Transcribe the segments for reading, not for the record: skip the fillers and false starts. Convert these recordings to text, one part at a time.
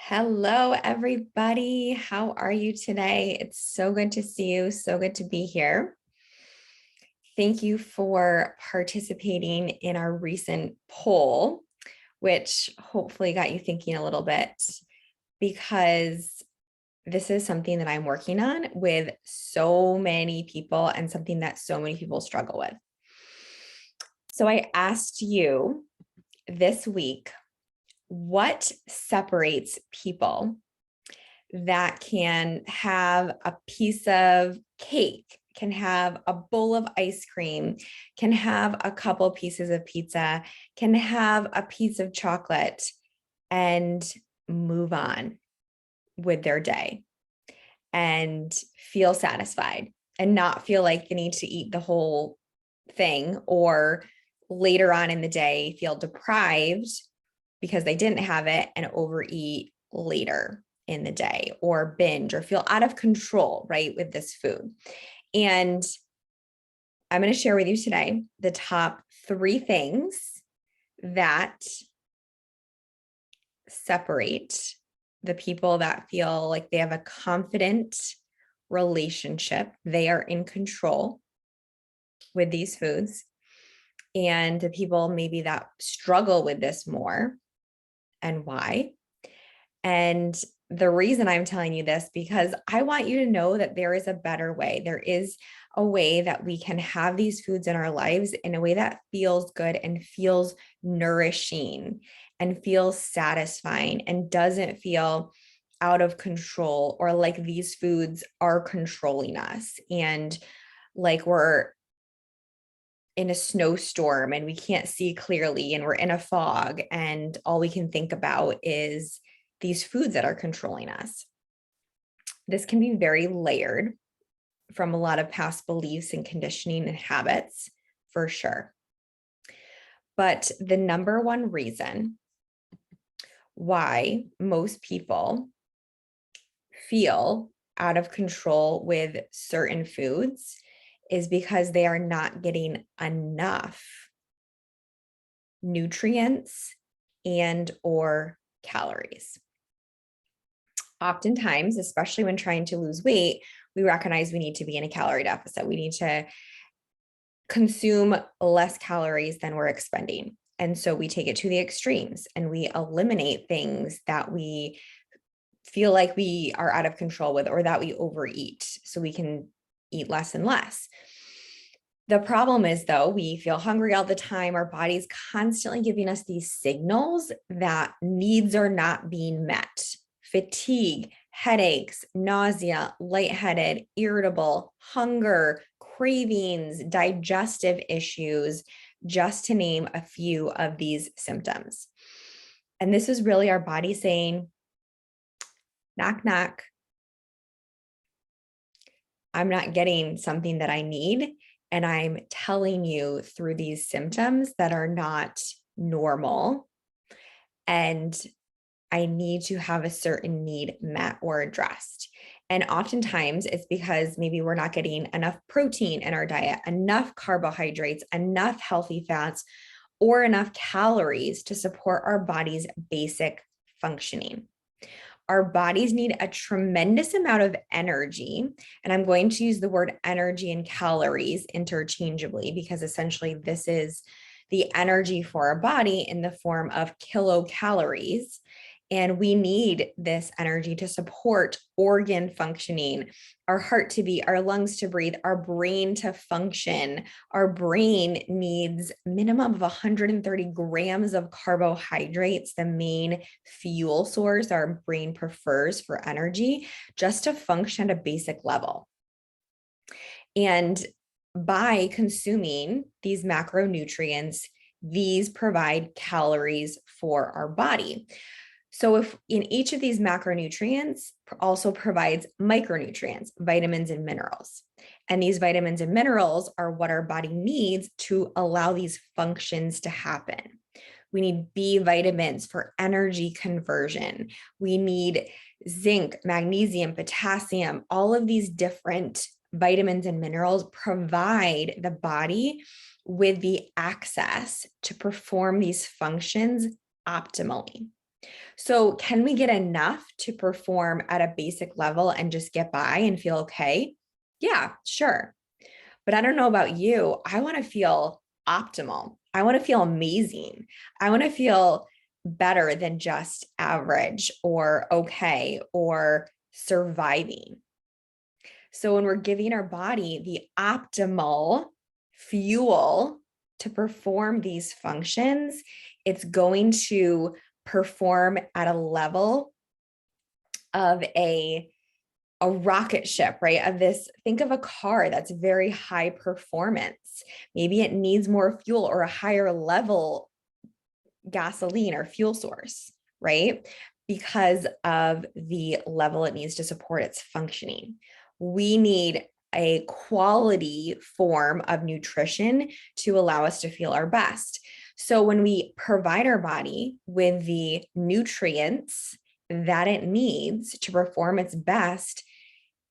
Hello, everybody. How are you today? It's so good to see you. So good to be here. Thank you for participating in our recent poll, which hopefully got you thinking a little bit because this is something that I'm working on with so many people and something that so many people struggle with. So I asked you this week, what separates people that can have a piece of cake, can have a bowl of ice cream, can have a couple pieces of pizza, can have a piece of chocolate and move on with their day and feel satisfied and not feel like they need to eat the whole thing, or later on in the day feel deprived because they didn't have it and overeat later in the day, or binge or feel out of control, right, with this food. And I'm going to share with you today the top 3 things that separate the people that feel like they have a confident relationship, they are in control with these foods, and the people maybe that struggle with this more and why. And the reason I'm telling you this, because I want you to know that there is a better way. There is a way that we can have these foods in our lives in a way that feels good and feels nourishing and feels satisfying and doesn't feel out of control, or like these foods are controlling us and like we're in a snowstorm and we can't see clearly and we're in a fog and all we can think about is these foods that are controlling us. This can be very layered from a lot of past beliefs and conditioning and habits, for sure. But the number one reason why most people feel out of control with certain foods is because they are not getting enough nutrients and or calories. Oftentimes, especially when trying to lose weight, we recognize we need to be in a calorie deficit. We need to consume less calories than we're expending. And so we take it to the extremes and we eliminate things that we feel like we are out of control with, or that we overeat so we can eat less and less. The problem is, though, we feel hungry all the time. Our body's constantly giving us these signals that needs are not being met. Fatigue, headaches, nausea, lightheaded, irritable, hunger, cravings, digestive issues, just to name a few of these symptoms. And this is really our body saying, knock, knock. I'm not getting something that I need. And I'm telling you through these symptoms that are not normal. And I need to have a certain need met or addressed. And oftentimes it's because maybe we're not getting enough protein in our diet, enough carbohydrates, enough healthy fats, or enough calories to support our body's basic functioning. Our bodies need a tremendous amount of energy. And I'm going to use the word energy and calories interchangeably because essentially this is the energy for our body in the form of kilocalories. And we need this energy to support organ functioning, our heart to beat, our lungs to breathe, our brain to function. Our brain needs minimum of 130 grams of carbohydrates, the main fuel source our brain prefers for energy, just to function at a basic level. And by consuming these macronutrients, these provide calories for our body. So if in each of these macronutrients also provides micronutrients, vitamins and minerals. And these vitamins and minerals are what our body needs to allow these functions to happen. We need B vitamins for energy conversion. We need zinc, magnesium, potassium. All of these different vitamins and minerals provide the body with the access to perform these functions optimally. So, can we get enough to perform at a basic level and just get by and feel okay? Yeah, sure. But I don't know about you. I want to feel optimal. I want to feel amazing. I want to feel better than just average or okay or surviving. So when we're giving our body the optimal fuel to perform these functions, it's going to perform at a level of a rocket ship, right? Of this, think of a car that's very high performance. Maybe it needs more fuel or a higher level gasoline or fuel source, right? Because of the level it needs to support its functioning. We need a quality form of nutrition to allow us to feel our best. So when we provide our body with the nutrients that it needs to perform its best,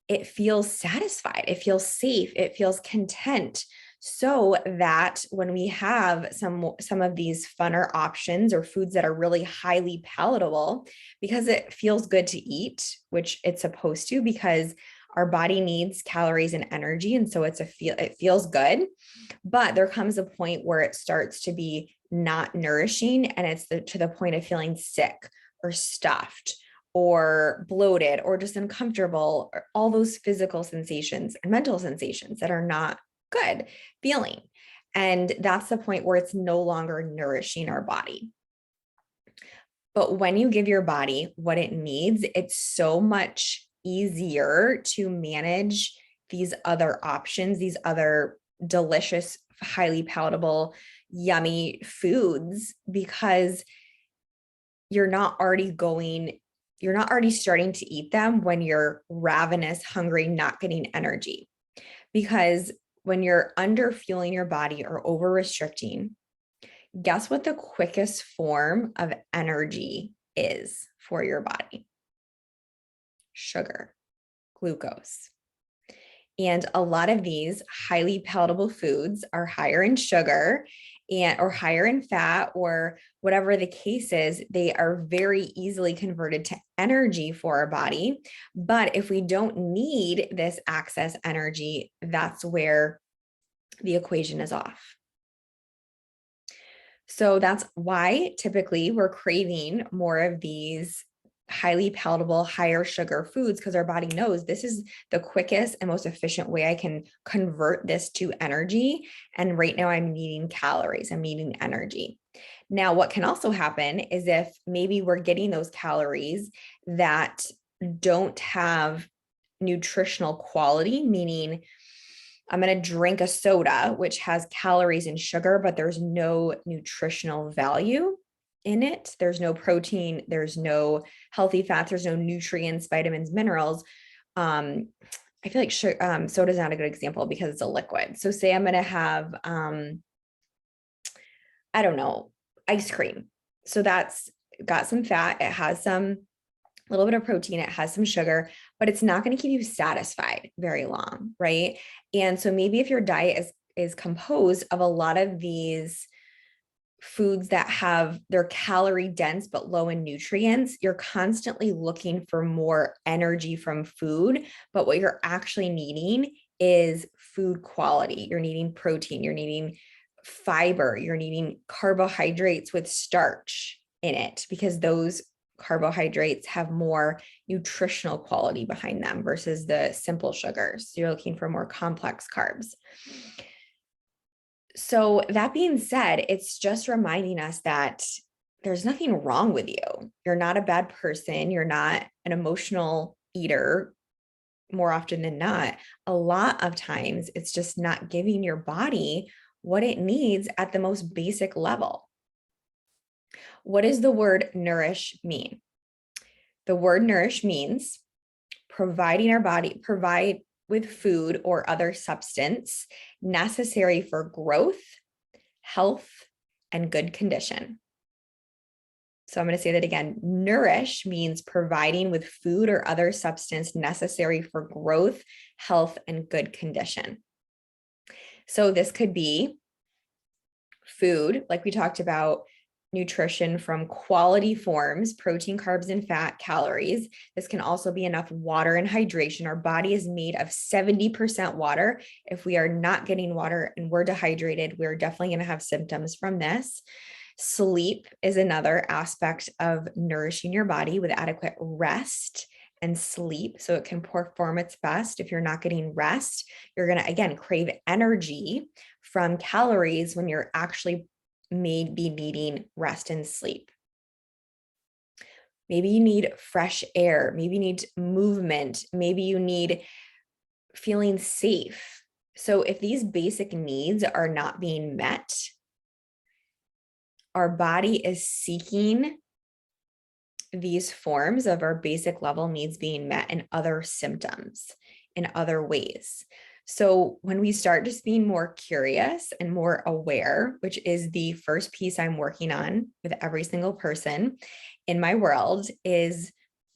it feels satisfied, it feels safe, it feels content, so that when we have some of these funner options or foods that are really highly palatable, because it feels good to eat, which it's supposed to, because our body needs calories and energy, and so it feels good. But there comes a point where it starts to be not nourishing, and it's to the point of feeling sick or stuffed or bloated or just uncomfortable, or all those physical sensations and mental sensations that are not good feeling. And that's the point where it's no longer nourishing our body. But when you give your body what it needs, it's so much easier to manage these other options, these other delicious, highly palatable, yummy foods, because you're not already starting to eat them when you're ravenous, hungry, not getting energy. Because when you're under fueling your body or over restricting, guess what the quickest form of energy is for your body? Sugar, glucose. And a lot of these highly palatable foods are higher in sugar or higher in fat, or whatever the case is. They are very easily converted to energy for our body. But if we don't need this excess energy, that's where the equation is off. So that's why typically we're craving more of these highly palatable, higher sugar foods, because our body knows this is the quickest and most efficient way I can convert this to energy. And right now I'm needing calories, I'm needing energy. Now, what can also happen is if maybe we're getting those calories that don't have nutritional quality, meaning I'm going to drink a soda, which has calories and sugar, but there's no nutritional value in it. There's no protein, there's no healthy fats, there's no nutrients, vitamins, minerals. I feel like soda is not a good example because it's a liquid. So say I'm going to have, I don't know, ice cream. So that's got some fat. It has some little bit of protein, it has some sugar, but it's not going to keep you satisfied very long, right? And so maybe if your diet is composed of a lot of these foods that they're calorie dense but low in nutrients, you're constantly looking for more energy from food, but what you're actually needing is food quality. You're needing protein, you're needing fiber, you're needing carbohydrates with starch in it, because those carbohydrates have more nutritional quality behind them versus the simple sugars. You're looking for more complex carbs. So that being said, it's just reminding us that there's nothing wrong with you. You're not a bad person. You're not an emotional eater more often than not. A lot of times it's just not giving your body what it needs at the most basic level. What does the word nourish mean? The word nourish means provide with food or other substance necessary for growth, health, and good condition. So I'm going to say that again. Nourish means providing with food or other substance necessary for growth, health, and good condition. So this could be food, like we talked about, nutrition from quality forms, protein, carbs, and fat, calories. This can also be enough water and hydration. Our body is made of 70% water. If we are not getting water and we're dehydrated, we're definitely going to have symptoms from this. Sleep is another aspect of nourishing your body with adequate rest and sleep so it can perform its best. If you're not getting rest, you're going to, again, crave energy from calories when you're actually be needing rest and sleep. Maybe you need fresh air. Maybe you need movement. Maybe you need feeling safe. So if these basic needs are not being met, our body is seeking these forms of our basic level needs being met in other symptoms, in other ways. So when we start just being more curious and more aware, which is the first piece I'm working on with every single person in my world, is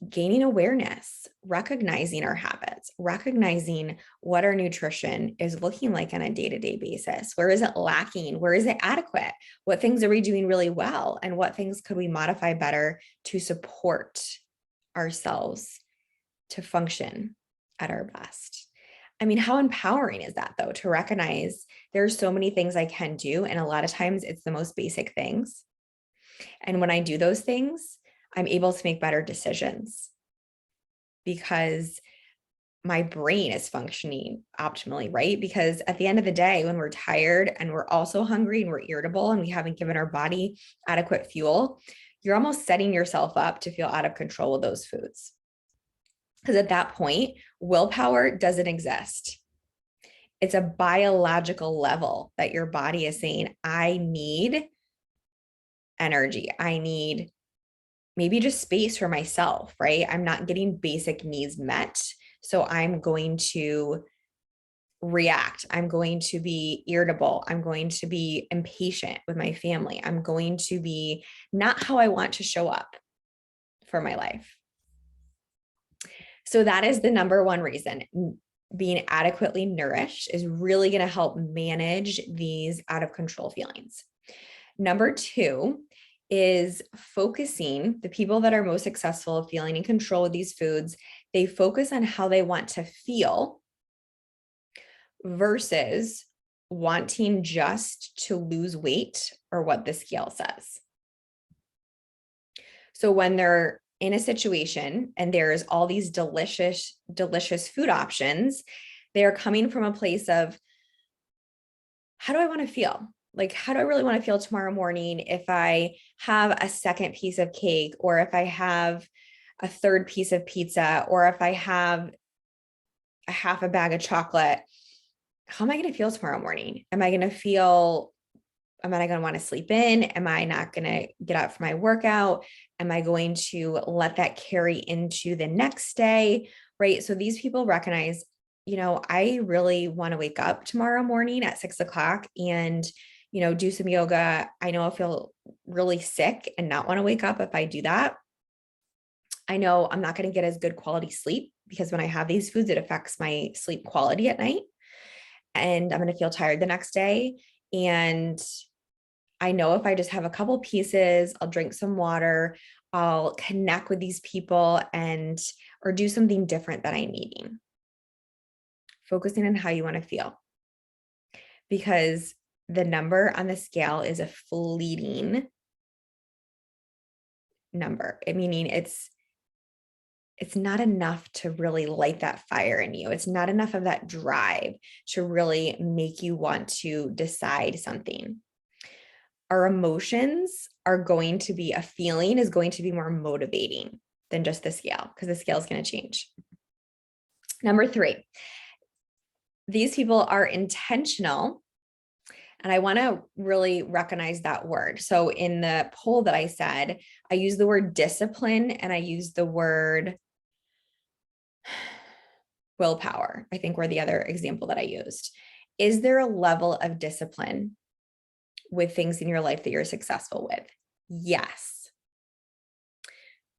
gaining awareness, recognizing our habits, recognizing what our nutrition is looking like on a day-to-day basis. Where is it lacking? Where is it adequate? What things are we doing really well? And what things could we modify better to support ourselves to function at our best? I mean, how empowering is that, though, to recognize there's so many things I can do. And a lot of times it's the most basic things. And when I do those things, I'm able to make better decisions because my brain is functioning optimally, right? Because at the end of the day, when we're tired and we're also hungry and we're irritable and we haven't given our body adequate fuel, you're almost setting yourself up to feel out of control with those foods. Because at that point, willpower doesn't exist. It's a biological level that your body is saying, I need energy. I need maybe just space for myself, right? I'm not getting basic needs met. So I'm going to react. I'm going to be irritable. I'm going to be impatient with my family. I'm going to be not how I want to show up for my life. So that is the number one reason. Being adequately nourished is really going to help manage these out of control feelings. Number two is focusing. The people that are most successful at feeling in control of these foods, they focus on how they want to feel versus wanting just to lose weight or what the scale says. So when they're in a situation and there's all these delicious food options, they're coming from a place of, how do I want to feel? Like, how do I really want to feel tomorrow morning if I have a second piece of cake, or if I have a third piece of pizza, or if I have a half a bag of chocolate? How am I going to feel tomorrow morning? Am I going to want to sleep in? Am I not going to get out for my workout? Am I going to let that carry into the next day? Right. So these people recognize, I really want to wake up tomorrow morning at 6:00 and, do some yoga. I know I'll feel really sick and not want to wake up if I do that. I know I'm not going to get as good quality sleep because when I have these foods, it affects my sleep quality at night. And I'm going to feel tired the next day. And I know if I just have a couple pieces, I'll drink some water, I'll connect with these people or do something different that I'm eating. Focusing on how you want to feel. Because the number on the scale is a fleeting number. Meaning it's not enough to really light that fire in you. It's not enough of that drive to really make you want to decide something. Our emotions are going to be, a feeling is going to be more motivating than just the scale, because the scale is going to change. Number three, these people are intentional. And I want to really recognize that word. So in the poll that I said, I use the word discipline and I use the word willpower, I think were the other example that I used. Is there a level of discipline with things in your life that you're successful with? Yes.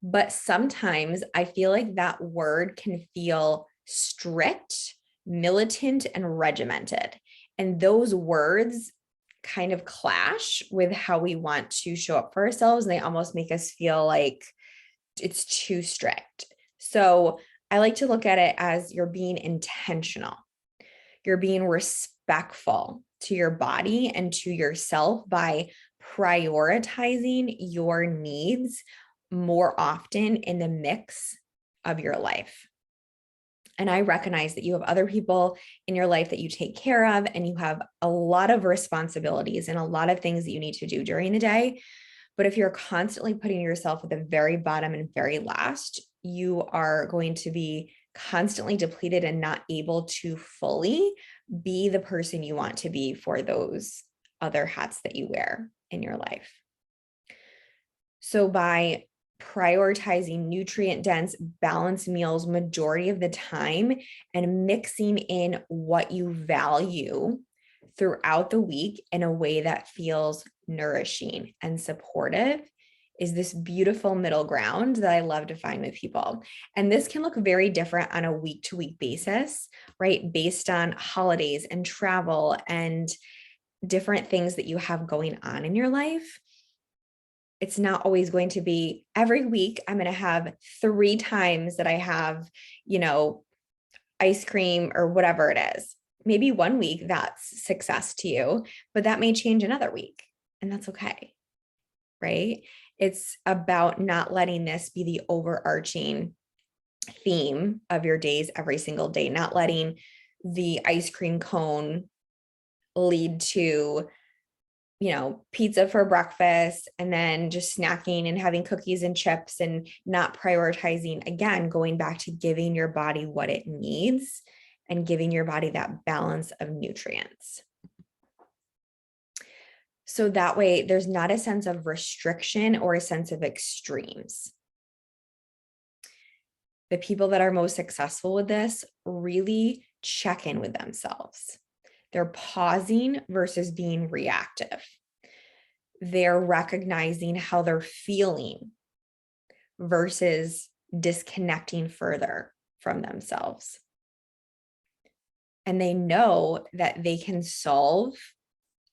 But sometimes I feel like that word can feel strict, militant, and regimented. And those words kind of clash with how we want to show up for ourselves. And they almost make us feel like it's too strict. So I like to look at it as you're being intentional. You're being respectful to your body and to yourself by prioritizing your needs more often in the mix of your life. And I recognize that you have other people in your life that you take care of, and you have a lot of responsibilities and a lot of things that you need to do during the day. But if you're constantly putting yourself at the very bottom and very last, you are going to be constantly depleted and not able to fully be the person you want to be for those other hats that you wear in your life. So by prioritizing nutrient-dense, balanced meals majority of the time and mixing in what you value throughout the week in a way that feels nourishing and supportive is this beautiful middle ground that I love to find with people. And this can look very different on a week-to-week basis, right? Based on holidays and travel and different things that you have going on in your life. It's not always going to be every week. I'm going to have 3 times that I have, ice cream or whatever it is. Maybe one week that's success to you, but that may change another week, and that's okay, right? It's about not letting this be the overarching theme of your days every single day, not letting the ice cream cone lead to pizza for breakfast and then just snacking and having cookies and chips and not prioritizing, again, going back to giving your body what it needs and giving your body that balance of nutrients. So that way there's not a sense of restriction or a sense of extremes. The people that are most successful with this really check in with themselves. They're pausing versus being reactive. They're recognizing how they're feeling versus disconnecting further from themselves. And they know that they can solve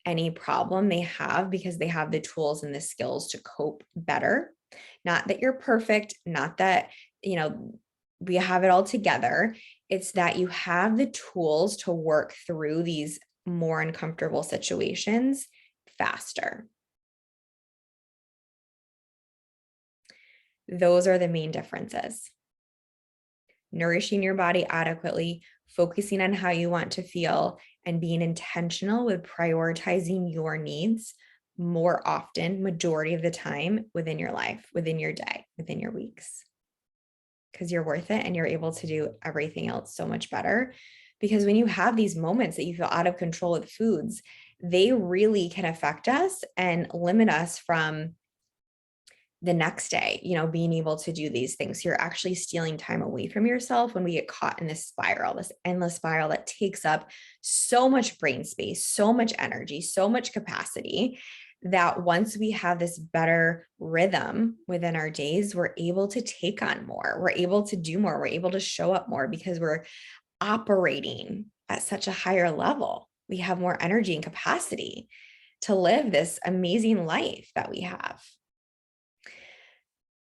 any problem they have because they have the tools and the skills to cope better. Not that you're perfect, not that, we have it all together. It's that you have the tools to work through these more uncomfortable situations faster. Those are the main differences. Nourishing your body adequately, focusing on how you want to feel, and being intentional with prioritizing your needs more often, majority of the time within your life, within your day, within your weeks. Because you're worth it and you're able to do everything else so much better. Because when you have these moments that you feel out of control with foods, they really can affect us and limit us from the next day, being able to do these things. You're actually stealing time away from yourself when we get caught in this spiral, this endless spiral that takes up so much brain space, so much energy, so much capacity, that once we have this better rhythm within our days, we're able to take on more, we're able to do more, we're able to show up more because we're operating at such a higher level. We have more energy and capacity to live this amazing life that we have.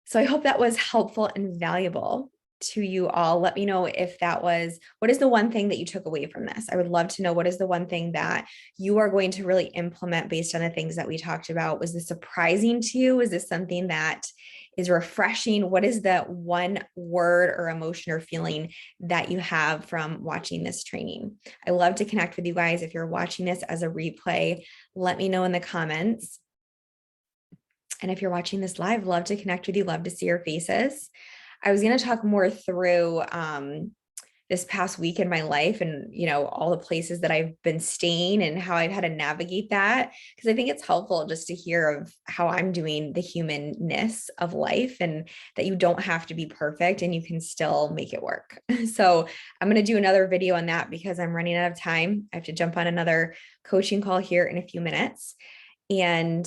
So I hope that was helpful and valuable to you all. Let me know if what is the one thing that you took away from this? I would love to know, what is the one thing that you are going to really implement based on the things that we talked about? Was this surprising to you? Is this something that is refreshing? What is the one word or emotion or feeling that you have from watching this training? I love to connect with you guys. If you're watching this as a replay, let me know in the comments. And if you're watching this live, love to connect with you, love to see your faces. I was going to talk more through this past week in my life and, all the places that I've been staying and how I've had to navigate that, because I think it's helpful just to hear of how I'm doing the humanness of life and that you don't have to be perfect and you can still make it work. So I'm going to do another video on that because I'm running out of time. I have to jump on another coaching call here in a few minutes. And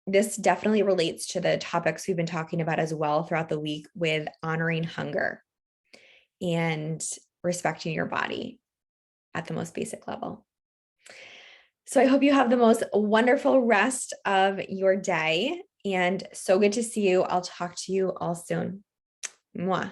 this definitely relates to the topics we've been talking about as well throughout the week with honoring hunger and respecting your body at the most basic level. So I hope you have the most wonderful rest of your day and so good to see you. I'll talk to you all soon. Mwah.